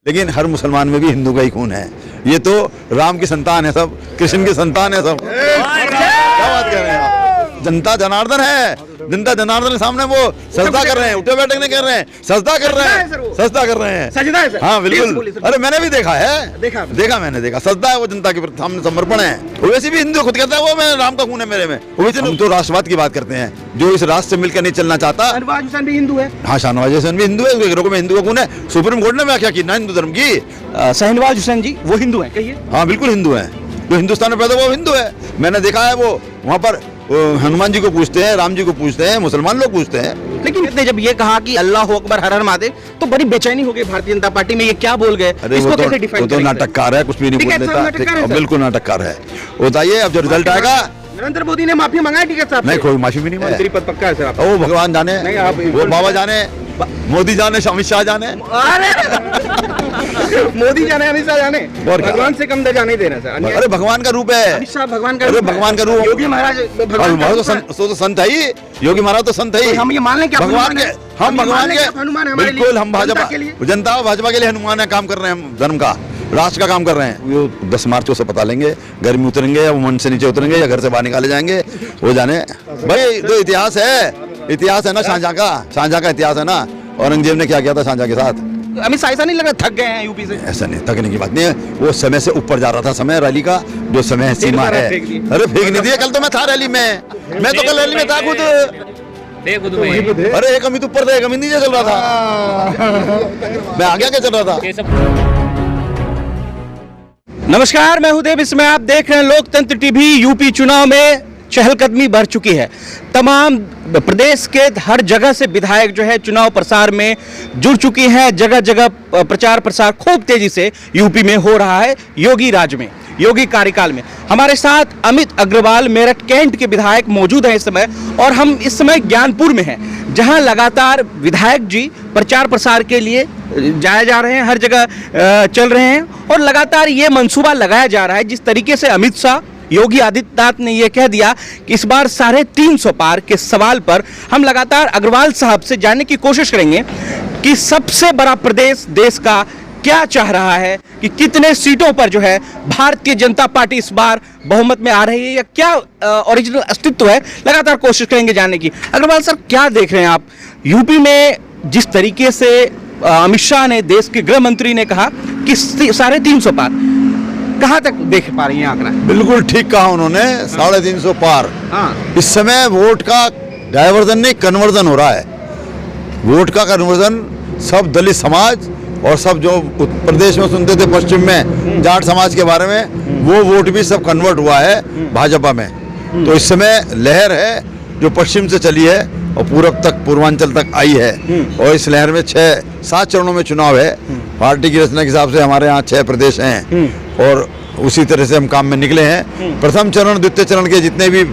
लेकिन हर मुसलमान में भी हिंदू का ही खून है। ये तो राम की संतान है सब, कृष्ण की संतान है सब। क्या बात कर रहे हैं आप? जनता जनार्दन है, जनता जनार्दन के सामने वो सजदा कर रहे हैं, उठे बैठे नहीं कर रहे हैं, सजदा कर रहे हैं, सजदा कर रहे हैं। सजदा है सर? हाँ बिल्कुल, अरे मैंने भी देखा है, देखा मैंने देखा, सजदा है वो जनता के सामने, समर्पण है। वैसे भी हिंदू खुद कहता है वो मैं राम का खून है मेरे में। वैसे हम तो राष्ट्रवाद की बात करते हैं, जो इस राष्ट्र से मिलकर नहीं चलना चाहता। शहनवाज हुसैन भी हिंदू है। हाँ, शहनवाज हुसैन भी हिंदू है, में हिंदू का खून है। सुप्रीम कोर्ट ने व्याख्या की ना हिंदू धर्म की। शहनवाज हुसैन जी वो हिंदू है, कहिए। हाँ बिल्कुल हिंदू है, जो हिंदुस्तान में पैदा वो हिंदू है। मैंने देखा है वो वहाँ पर हनुमान जी को पूछते हैं, राम जी को पूछते हैं, मुसलमान लोग पूछते हैं। लेकिन इतने जब ये कहा कि अल्लाह अकबर हर हर महादेव, तो बड़ी बेचैनी हो गई भारतीय जनता पार्टी में। ये क्या बोल गए? अरे इसको कैसे वो डिफाइन तो नाटककार है, कुछ भी नहीं बोल देता। बिल्कुल नाटककार है। बताइए अब जो रिजल्ट आएगा। नरेंद्र मोदी ने माफी मंगाई टिकैत साहब? नहीं, कोई माफी भी नहीं मांगी। मंत्री पद पक्का है सर आप? वो भगवान जाने, वो बाबा जाने, मोदी जाने, अमित शाह जाने। मोदी जाने, अमित शाह जाने, और भगवान से कम दर्जा नहीं देना सर। अरे भगवान का रूप है, अमित शाह भगवान का अरे भगवान का रूप। योगी महाराज भगवान तो संत है ही, योगी महाराज तो संत है ही। हम ये मान लें कि भगवान के, हम भगवान के हनुमान है, बिल्कुल। हम भाजपा जनता और भाजपा के लिए हनुमान है, काम कर रहे हैं, हम धर्म का, राष्ट्र का काम कर रहे हैं। वो 10 मार्च को सब पता लेंगे, गर्मी उतरेंगे या वो मन से नीचे उतरेंगे या घर से बाहर निकाले जाएंगे, वो जाने। भाई तो इतिहास है ना शाहजहां का इतिहास है ना। औरंगजेब ने क्या किया था शाहजहां के साथ? अमित शाह ऐसा नहीं लग रहा थक गए हैं यूपी से? ऐसा नहीं, थकने की बात नहीं है। वो समय से ऊपर जा रहा था, समय रैली का जो समय सीमा है। अरे फेंक नहीं दिया, कल तो मैं था रैली में, मैं तो कल रैली में था खुद। अरे एक अमित ऊपर था, एक अमित नीचे चल रहा था, मैं आगे आगे चल रहा था। नमस्कार, मैं हूं देव, इसमें आप देख रहे हैं लोकतंत्र टीवी। यूपी चुनाव में चहलकदमी बढ़ चुकी है। तमाम प्रदेश के हर जगह से विधायक जो है चुनाव प्रचार में जुड़ चुकी हैं। जगह जगह प्रचार प्रसार खूब तेजी से यूपी में हो रहा है। योगी राज में, योगी कार्यकाल में हमारे साथ अमित अग्रवाल मेरठ कैंट के विधायक मौजूद हैं इस समय, और हम इस समय ज्ञानपुर में हैं, जहां लगातार विधायक जी प्रचार प्रसार के लिए जाए जा रहे हैं, हर जगह चल रहे हैं। और लगातार ये मंसूबा लगाया जा रहा है, जिस तरीके से अमित शाह, योगी आदित्यनाथ ने यह कह दिया कि इस बार 350 पार के सवाल पर हम लगातार अग्रवाल साहब से जानने की कोशिश करेंगे कि सबसे बड़ा प्रदेश देश का क्या चाह रहा है, कि कितने सीटों पर जो है भारतीय जनता पार्टी इस बार बहुमत में आ रही है, या क्या ओरिजिनल अस्तित्व है। लगातार कोशिश करेंगे जानने की। अग्रवाल सर, क्या देख रहे हैं आप यूपी में? जिस तरीके से अमित शाह ने, देश के गृह मंत्री ने कहा कि 350 पार, कहाँ तक देख पा रही हैं आंकड़ा? बिल्कुल ठीक कहा उन्होंने, 350 पार। हाँ। इस समय वोट का डायवर्जन नहीं, कन्वर्जन हो रहा है। वोट का कन्वर्जन, सब दलित समाज और सब जो उत्तर प्रदेश में सुनते थे पश्चिम में जाट समाज के बारे में, वो वोट भी सब कन्वर्ट हुआ है भाजपा में। तो इस समय लहर है जो पश्चिम से चली है और पूरब तक, पूर्वांचल तक आई है। और इस लहर में 6-7 चरणों में चुनाव है। पार्टी की रचना के हिसाब से हमारे यहाँ 6 प्रदेश हैं और उसी तरह से हम काम में निकले हैं। प्रथम चरण, द्वितीय चरण के जितने भी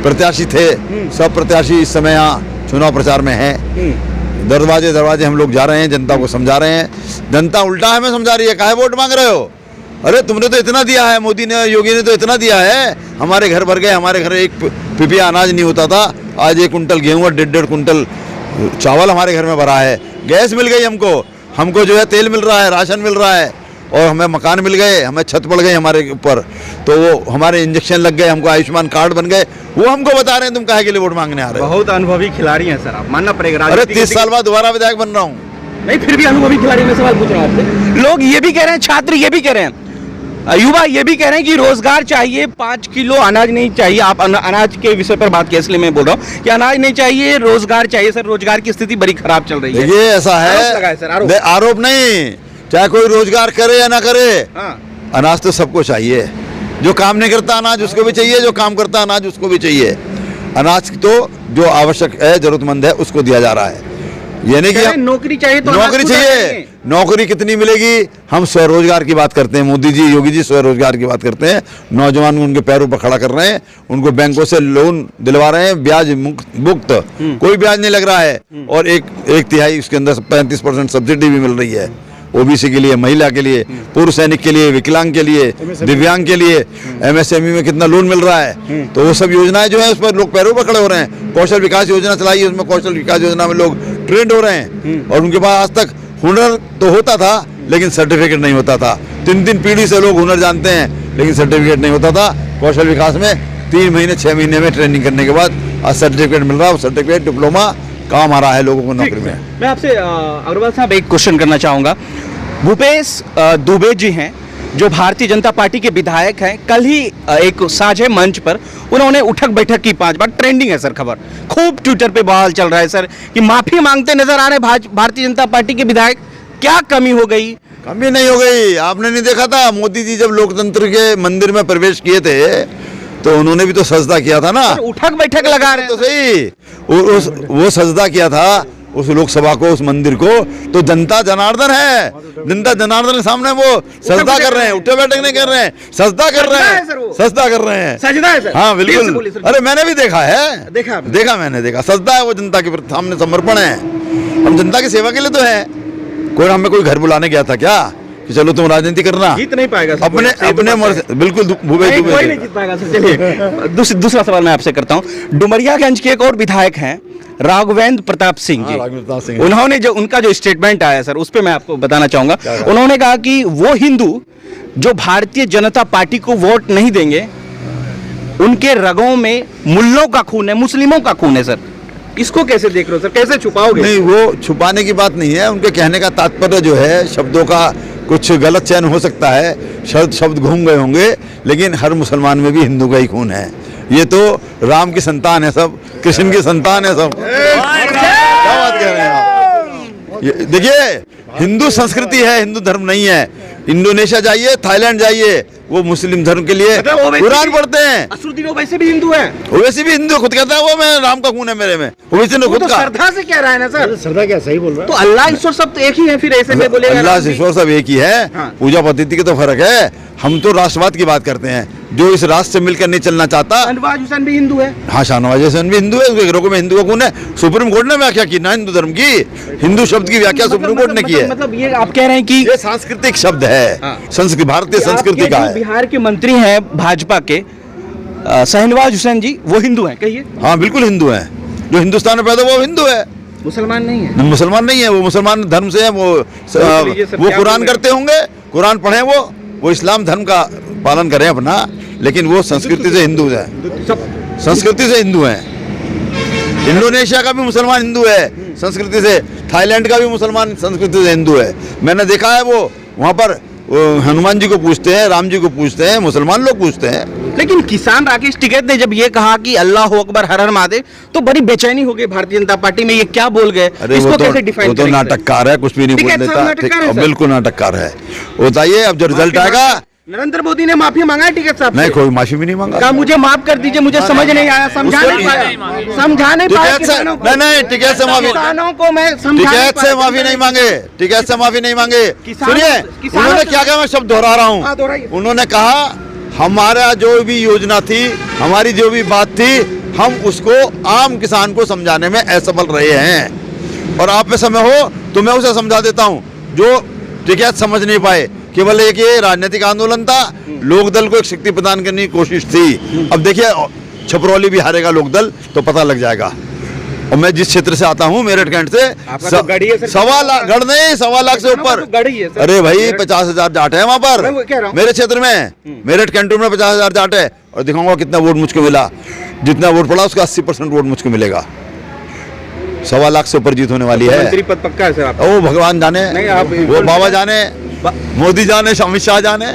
प्रत्याशी थे, सब प्रत्याशी इस समय यहाँ चुनाव प्रचार में हैं। दरवाजे हम लोग जा रहे हैं, जनता को समझा रहे हैं। जनता उल्टा हमें समझा रही है, काहे वोट मांग रहे हो? अरे तुमने तो इतना दिया है, मोदी ने, योगी ने तो इतना दिया है, हमारे घर भर गए, हमारे घर एक पिपिया अनाज नहीं होता था, आज 1 कुंटल गेहूँ और 1.5 कुंटल चावल हमारे घर में भरा है। गैस मिल गई हमको जो है तेल मिल रहा है, राशन मिल रहा है, और हमें मकान मिल गए, हमें छत पड़ गई हमारे ऊपर, तो वो हमारे इंजेक्शन लग गए, हमको आयुष्मान कार्ड बन गए। वो हमको बता रहे हैं तुम काहे के लिए वोट मांगने आ रहे हो? बहुत अनुभवी खिलाड़ी हैं सर आप, मानना पड़ेगा। अरे 30 साल बाद दोबारा विधायक बन रहा हूँ। नहीं, फिर भी अनुभवी खिलाड़ी में सवाल पूछ रहा हूँ आपसे। लोग ये भी कह रहे हैं, छात्र ये भी कह रहे हैं, युवा ये भी कह रहे हैं कि रोजगार चाहिए, 5 किलो अनाज नहीं चाहिए। आप अनाज के विषय पर बात किया, इसलिए मैं बोल रहा हूँ कि अनाज नहीं चाहिए, रोजगार चाहिए। सर, रोजगार की स्थिति बड़ी खराब चल रही है। ये ऐसा है, आरोप नहीं, चाहे कोई रोजगार करे या ना करे, अनाज तो सबको चाहिए। जो काम नहीं करता अनाज उसको भी चाहिए, जो काम करता अनाज उसको भी चाहिए। अनाज तो जो आवश्यक है, जरूरतमंद है, उसको दिया जा रहा है। ये नहीं कि नौकरी चाहिए तो नौकरी चाहिए। नौकरी कितनी मिलेगी? हम स्वरोजगार की बात करते हैं, मोदी जी, योगी जी स्वरोजगार की बात करते हैं। नौजवान उनके पैरों पर खड़ा कर रहे हैं, उनको बैंकों से लोन दिलवा रहे हैं, ब्याज मुक्त, कोई ब्याज नहीं लग रहा है, और एक तिहाई उसके अंदर 35% सब्सिडी भी मिल रही है। ओबीसी के लिए, महिला के लिए, पूर्व सैनिक के लिए, विकलांग के लिए, दिव्यांग के लिए, एमएसएमई में कितना लोन मिल रहा है। तो वो सब योजनाएं जो है उस पर लोग पैरों पर खड़े हो रहे हैं। कौशल विकास योजना चलाई है, उसमें कौशल विकास योजना में लोग ट्रेंड हो रहे हैं, और उनके पास आज तक हुनर तो होता था लेकिन सर्टिफिकेट नहीं होता था। 3 पीढ़ी से लोग हुनर जानते हैं, लेकिन सर्टिफिकेट नहीं होता था। कौशल विकास में 3 महीने 6 महीने में ट्रेनिंग करने के बाद आज सर्टिफिकेट मिल रहा है। सर्टिफिकेट डिप्लोमा काम आ रहा है लोगों को नौकरी में। मैं आपसे अग्रवाल साहब एक क्वेश्चन करना चाहूँगा। भूपेश दुबे जी हैं जो भारतीय जनता पार्टी के विधायक हैं, कल ही एक साझे मंच पर उन्होंने उठक बैठक की 5 बार। ट्रेंडिंग है सर खबर, खूब ट्विटर पे बवाल चल रहा है सर कि माफी मांगते नजर आ रहे भारतीय जनता पार्टी के विधायक। क्या कमी हो गई? कमी नहीं हो गई। आपने नहीं देखा था मोदी जी जब लोकतंत्र के मंदिर में प्रवेश किए थे तो उन्होंने भी तो सजदा किया था ना। उठक बैठक लगा रहे हैं तो सही, वो सजदा किया था उस लोकसभा को, उस मंदिर को। तो जनता जनार्दन है, जनता जनार्दन के सामने वो सजदा कर रहे हैं, उठे बैठक नहीं कर रहे हैं, सजदा कर रहे हैं, सजदा कर रहे हैं। सजदा है सर? हाँ बिल्कुल। अरे मैंने भी देखा है, देखा मैंने देखा। सजदा है वो, जनता के सामने समर्पण है। हम जनता की सेवा के लिए तो है। कोई हमें कोई घर बुलाने गया था क्या कि चलो तुम राजनीति करना? जीत नहीं पाएगा सर, अपने बिल्कुल भूपेश कोई नहीं जीत पाएगा सर। चलिए दूसरा सवाल मैं आपसे करता हूँ। डुमरियागंज के एक और विधायक हैं राघवेंद्र प्रताप सिंह जी। उन्होंने जो उनका जो स्टेटमेंट आया सर, उस पर मैं आपको बताना चाहूंगा। उन्होंने कहा कि वो हिंदू जो भारतीय जनता पार्टी को वोट नहीं देंगे, उनके रगों में मुल्लों का खून है, मुस्लिमों का खून है सर। इसको कैसे देख रहे हो सर, कैसे छुपाओगे? नहीं, वो छुपाने की बात नहीं है। उनके कहने का तात्पर्य जो है, शब्दों का कुछ गलत चयन हो सकता है, शब्द घूम गए होंगे, लेकिन हर मुसलमान में भी हिंदू का ही खून है। ये तो राम की संतान है सब, कृष्ण की संतान है सब। क्या बात कह रहे हैं आप? देखिए, हिंदू संस्कृति है, हिंदू धर्म नहीं है। इंडोनेशिया जाइए, थाईलैंड जाइए, वो मुस्लिम धर्म के लिए कुरान पढ़ते हैं। असरुद्दीन ओवैसी भी हिंदू है। ओवैसी भी हिंदू, खुद कहता है वो मैं राम का खून है मेरे में। ओवैसी ने खुद तो कहा। श्रद्धा से कह रहा है ना सर? श्रद्धा क्या सही बोल रहा है? तो अल्लाह ईश्वर सब तो एक ही है, फिर ऐसे में बोलेगा अल्लाह से ईश्वर सब एक ही है। हाँ। पूजा पद्धति के तो फर्क है। हम तो राष्ट्रवाद की बात करते हैं। जो इस राष्ट्र से मिलकर नहीं चलना चाहता। शाहनवाज हुसैन भी हिंदू है। हाँ, शाहनवाज हुसैन भी हिंदू है। उसके घरों में हिंदू का खून है। सुप्रीम कोर्ट ने व्याख्या की ना हिंदू धर्म की। हिंदू शब्द की व्याख्या सुप्रीम कोर्ट ने की है। मतलब ये आप कह रहे हैं कि ये सांस्कृतिक शब्द है, हाँ। भारतीय संस्कृति का है। बिहार के मंत्री हैं भाजपा के शाहनवाज हुसैन जी, वो हिंदू हैं? कहिए। हाँ बिल्कुल हिंदू है। जो हिंदुस्तान में पैदा वो हिंदू है, मुसलमान नहीं है। मुसलमान नहीं है। वो मुसलमान धर्म से है। वो कुरान करते होंगे, कुरान पढ़े, वो इस्लाम धर्म का पालन करें अपना, लेकिन वो संस्कृति से हिंदू है, संस्कृति से हिंदू है। इंडोनेशिया का भी मुसलमान हिंदू है संस्कृति से। थाईलैंड का भी मुसलमान संस्कृति से हिंदू है। मैंने देखा है। वो वहाँ पर हनुमान जी को पूछते हैं, राम जी को पूछते हैं, मुसलमान लोग पूछते हैं। लेकिन किसान राकेश टिकैत ने जब ये कहा कि अल्लाह अकबर हर हर महादेव, तो बड़ी बेचैनी हो गई भारतीय जनता पार्टी में। ये क्या बोल गए? अरे इसको वो कैसे डिफाइन तो नाटककार है, कुछ भी नहीं बोल देता। बिल्कुल नाटककार है। बताइए, अब जो रिजल्ट आएगा। नरेंद्र मोदी ने माफी मांगा टिकैत साहब? नहीं, कोई माफी भी नहीं मांगा। कहा मुझे माफ कर दीजिए, मुझे समझ नहीं आया, समझा नहीं पाया। नहीं, टिकैत से माफी, किसानों को मैं टिकैत से माफी नहीं मांगे, टिकैत से माफी नहीं मांगे। सुनिए, उन्होंने क्या कहा, मैं शब्द दोहरा रहा हूँ। उन्होंने कहा हमारा जो भी योजना थी, हमारी जो भी बात थी, हम उसको आम किसान को समझाने में असफल रहे हैं। और आप में समय हो तो मैं उसे समझा देता हूँ जो टिकैत समझ नहीं पाए। केवल एक ये राजनीतिक आंदोलन था, लोकदल को एक शक्ति प्रदान करने की कोशिश थी। अब देखिए, छपरौली भी हारेगा लोकदल तो पता लग जाएगा। और मैं जिस क्षेत्र से आता हूँ, मेरठ कैंट से, 1.25 लाख गढ़ नहीं, 1.25 लाख से ऊपर। अरे भाई, 50,000 जाट है वहाँ पर मेरे क्षेत्र में। मेरठ कैंटून में 50,000 जाट है। और दिखाऊंगा कितना वोट मुझको मिला। जितना वोट पड़ा उसका 80% वोट मुझको मिलेगा। 1.25 लाख से ऊपर जीत होने वाली है। मंत्री पद पक्का है सर आपका? ओ भगवान जाने, वो बाबा जाने, मोदी जाने, अमित शाह जाने।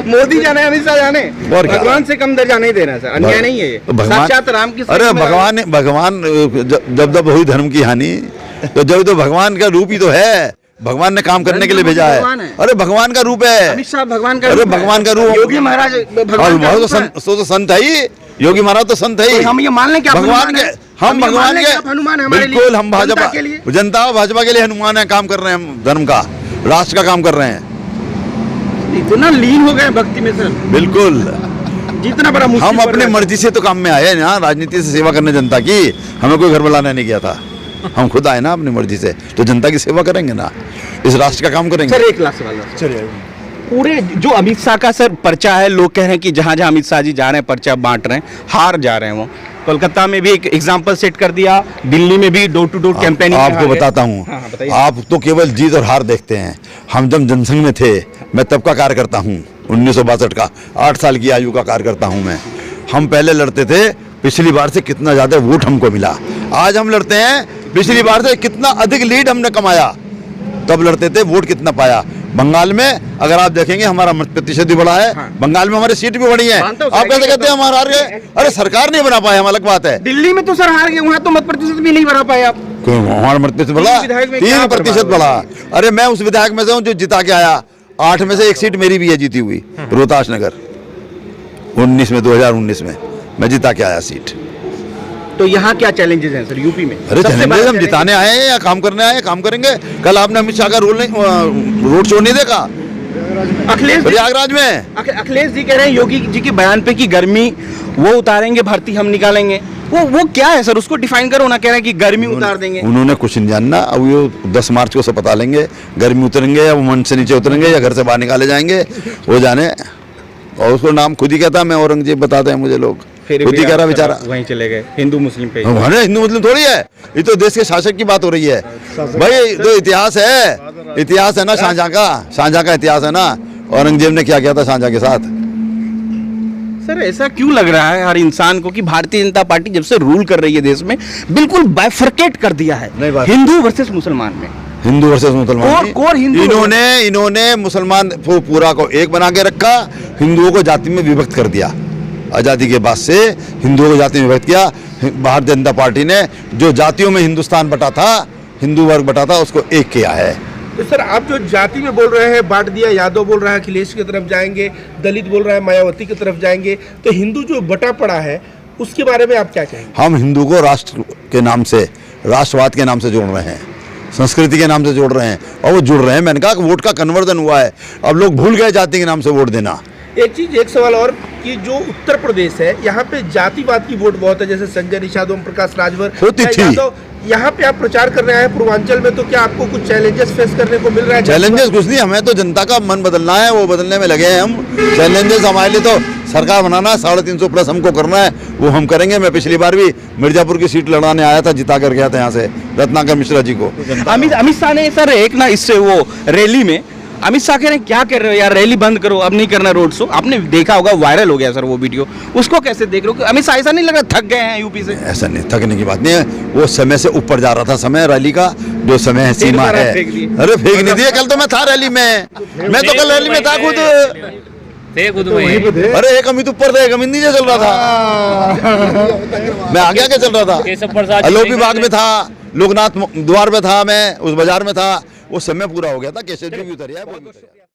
मोदी जाने, अमित शाह जाने, भगवान से कम दर्जा नहीं देना सर। अन्याय नहीं है ये, साक्षात राम की। अरे भगवान जब हुई धर्म की हानि, तो जब तो भगवान का रूप ही तो है। भगवान ने काम करने के लिए भेजा है। अरे भगवान का रूप है अमित शाह, भगवान का। अरे भगवान का रूप। योगी महाराज तो संत है ही। योगी महाराज तो संत है ही। हम ये मान लें कि भगवान के, हम भगवान के हनुमान है। बिल्कुल, हम भाजपा जनता भाजपा के लिए हनुमान है। काम कर रहे हैं, हम धर्म का, राष्ट्र का काम कर रहे हैं। इतना लीन हो गए भक्ति में सर। बिल्कुल, जितना बड़ा हम अपने मर्जी से तो काम में आए ना, राजनीति से सेवा करने जनता की। हमें कोई घर बुलाने नहीं गया था, हम खुद आए ना अपनी मर्जी से। तो जनता की सेवा करेंगे ना, इस राष्ट्र का काम करेंगे। सर 1 लाख सवाल चलिए। पूरे जो अमित शाह का सर पर्चा है, लोग कह रहे हैं कि जहां जहां अमित शाह जी जा रहे हैं पर्चा बांट रहे हैं, हार जा रहे हैं वो। कोलकाता में भी एक एग्जाम्पल सेट कर दिया, दिल्ली में भी डोर टू डोर कैंपेनिंग। आपको बताता हूँ, हाँ, बताइए। आप तो केवल जीत और हार देखते हैं। हम जब जनसंघ में थे, मैं तब का कार्यकर्ता हूँ, 1962 का, 8 साल की आयु का कार्यकर्ता हूँ मैं। हम पहले लड़ते थे, पिछली बार से कितना ज़्यादा वोट हमको मिला। आज हम लड़ते हैं, पिछली बार से कितना अधिक लीड हमने कमाया। तब लड़ते थे, वोट कितना पाया। बंगाल में अगर आप देखेंगे हमारा मत प्रतिशत भी बढ़ा है। हाँ। बंगाल में हमारी सीट भी बढ़ी है। मानता हूं, आप कैसे कहते हैं हमारा हार गए? अरे सरकार नहीं बना पाए, हम अलग बात है। दिल्ली में तो सर हार गए, वहाँ तो मत प्रतिशत भी नहीं बढ़ा पाए आप। क्यों? हमारा मत प्रतिशत बढ़ा, 3% बढ़ा। अरे मैं उस विधायक में से हूँ जो जिता के आया। 8 में से 1 सीट मेरी भी है जीती हुई, रोहतास नगर, 2019 में मैं जिता के आया सीट। तो यहाँ क्या चैलेंजेस हैं सर यूपी में? अरे सबसे चैलेंजेस बड़ा हम challenge- जिताने आए हैं या काम करने आए हैं? काम करेंगे। कल आपने अमित शाह का रोड शो नहीं देखा अखिलेश जी- प्रयागराज में? अखिलेश जी कह रहे हैं योगी जी के बयान पे कि गर्मी वो उतारेंगे, भर्ती हम निकालेंगे। वो क्या है सर, उसको डिफाइन करो ना। कह रहे हैं कि गर्मी उतार देंगे। उन्होंने कुछ नहीं जानना। अब ये 10 मार्च को सब पता लेंगे, गर्मी उतरेंगे या वो मन से नीचे उतरेंगे या घर से बाहर निकाले जाएंगे, वो जाने। और उसको नाम खुद ही कहता, मैं औरंगजेब बताते हैं मुझे लोग, फिर खुद ही कह रहा बेचारा। वहीं चले गए हिंदू मुस्लिम पे। हमारे हिंदू मुस्लिम थोड़ी है, ये तो देश के शासक की बात हो रही है भाई। तो इतिहास है, इतिहास है ना शाहजहां का इतिहास है ना। औरंगजेब ने क्या किया था शाहजहां के साथ? सर ऐसा क्यों लग रहा है हर इंसान को कि भारतीय जनता पार्टी जब से रूल कर रही है देश में, बिल्कुल बाइफरकेट कर दिया है नहीं बात- हिंदू वर्सेस मुसलमान में। हिंदू वर्सेस मुसलमान, कोर हिंदू इन्होंने मुसलमान को पूरा को एक बना के रखा, हिंदुओं को जाति में विभक्त कर दिया। आज़ादी के बाद से हिंदुओं को जाति में विभक्त किया। भारतीय जनता पार्टी ने जो जातियों में हिंदुस्तान बटा था, हिंदू वर्ग बटा था, उसको एक किया है। तो सर आप जो जाति में बोल रहे हैं, बांट दिया, यादव बोल रहा है अखिलेश की तरफ जाएंगे, दलित बोल रहा है मायावती की तरफ जाएंगे, तो हिंदू जो बटा पड़ा है उसके बारे में आप क्या कहेंगे? हम हिंदू को राष्ट्र के नाम से, राष्ट्रवाद के नाम से जोड़ रहे हैं, संस्कृति के नाम से जोड़ रहे हैं, और वो जुड़ रहे हैं। मैंने कहा कि वोट का कन्वर्जन हुआ है, अब लोग भूल गए जाति के नाम से वोट देना। एक सवाल और कि जो उत्तर प्रदेश है यहाँ पे जातिवाद की वोट बहुत है, जैसे संजय निषाद, ओम प्रकाश राजभर होती या थी। यादव, यहाँ पे आप प्रचार करने आए हैं पूर्वांचल में, तो क्या आपको कुछ चैलेंजेस फेस करने को मिल रहा है? चैलेंजेस कुछ नहीं, हमें तो जनता का मन बदलना है, वो बदलने में लगे हैं हम। चैलेंजेस हमारे लिए तो सरकार बनाना है, 350 प्लस हमको करना है, वो हम करेंगे। मैं पिछली बार भी मिर्जापुर की सीट लड़ाने आया था, जिता कर गया था यहाँ से रत्नाकर मिश्रा जी को। अमित शाह ने सर एक ना इससे वो रैली में अमित शाह कह रहे हैं क्या कर रहे हो यार, रैली बंद करो, अब नहीं करना रोड शो। आपने देखा होगा, वायरल हो गया सर वो वीडियो, उसको कैसे देख रहे हो? अमित शाह ऐसा नहीं लग रहा थक गए हैं यूपी से? ऐसा नहीं, थकने की बात नहीं है, वो समय से ऊपर जा रहा था, समय रैली का जो समय है, सीमा बार है। फेंक दिए। अरे फेंक नहीं दिया, कल तो मैं था रैली में, मैं तो कल रैली में था खुद। अरे एक अमित ऊपर था, एक अमित नीचे चल रहा था। मैं आगे आगे चल रहा था, आलोक विभाग में था, लोकनाथ द्वार में था, मैं उस बाजार में था। वो समय पूरा हो गया था, केशव जी भी उतर आया, वो भी उतर आया।